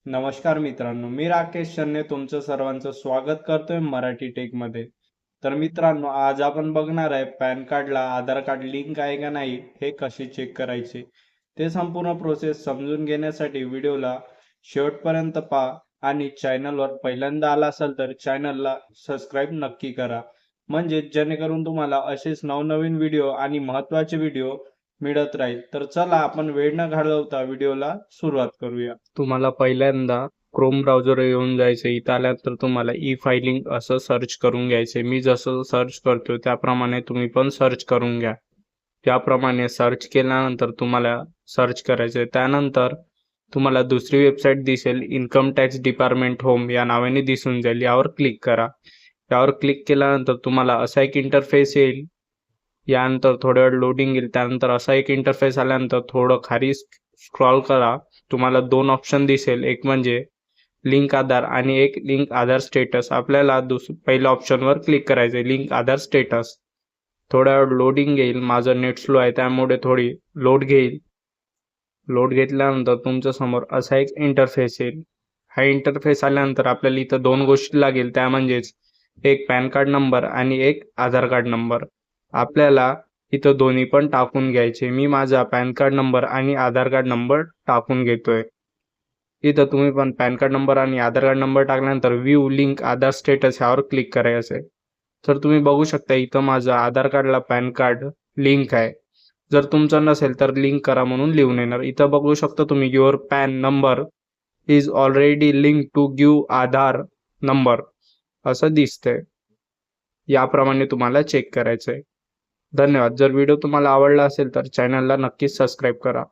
नमस्कार मित्रांनो, मी राकेश शन्ने तुमचं सर्वांचं स्वागत करतोय मराठी टेक मध्ये. तर मित्रांनो, आज आपण बघणार आहे पॅन कार्डला आधार कार्ड लिंक आहे का नाही हे कसे चेक करायचे. ते संपूर्ण प्रोसेस समजून घेण्यासाठी व्हिडिओला शेवटपर्यंत पहा आणि चॅनलवर पहिल्यांदा आला असाल तर चॅनलला सबस्क्राईब नक्की करा. म्हणजे जेणेकरून तुम्हाला असेच नवनवीन व्हिडिओ आणि महत्त्वाचे व्हिडिओ मिळत राहील. तर चला आपण वेळ न घालवता व्हिडिओला सुरुवात करूया. तुम्हाला पहिल्यांदा क्रोम ब्राउझर येऊन जायचं. इथं आल्यानंतर तुम्हाला ई फायलिंग असं सर्च करून घ्यायचे. मी जसं सर्च करतो त्याप्रमाणे तुम्ही पण सर्च करून घ्या. त्याप्रमाणे सर्च केल्यानंतर तुम्हाला सर्च करायचं. त्यानंतर तुम्हाला दुसरी वेबसाईट दिसेल, इन्कम टॅक्स डिपार्टमेंट होम या नावाने दिसून जाईल. यावर क्लिक करा. यावर क्लिक केल्यानंतर तुम्हाला असा एक इंटरफेस येईल. यानंतर थोड्या वेळ लोडिंग येईल. त्यानंतर असा एक इंटरफेस आल्यानंतर थोडं खाली स्क्रॉल करा. तुम्हाला दोन ऑप्शन दिसेल, एक म्हणजे लिंक आधार आणि एक लिंक आधार स्टेटस. आपल्याला पहिल्या ऑप्शनवर क्लिक करायचं, लिंक आधार स्टेटस. थोड्या वेळ लोडिंग येईल. माझं नेट स्लो आहे त्यामुळे थोडी लोड घेईल. लोड घेतल्यानंतर तुमच्या समोर असा एक इंटरफेस येईल. हा इंटरफेस आल्यानंतर आपल्याला इथं दोन गोष्टी लागेल, त्या म्हणजेच एक पॅन कार्ड नंबर आणि एक आधार कार्ड नंबर. आपल्याला इथं दोन्ही पण टाकून घ्यायचे. मी माझा पॅन कार्ड नंबर आणि आधार कार्ड नंबर टाकून घेतोय. इथं तुम्ही पण पॅन कार्ड नंबर आणि आधार कार्ड नंबर टाकल्यानंतर व्ह्यू लिंक आधार स्टेटस यावर क्लिक करायचं आहे. तर तुम्ही बघू शकता इथं माझं आधार कार्डला पॅन कार्ड लिंक आहे. जर तुमचं नसेल तर लिंक करा म्हणून लिहून येणार. इथं बघू शकता तुम्ही your PAN number is already link to give Aadhaar number असं दिसतंय. याप्रमाणे तुम्हाला चेक करायचंय. धन्यवाद. जर व्हिडिओ तुम्हाला आवडला असेल तर चॅनलला नक्कीच सबस्क्राईब करा.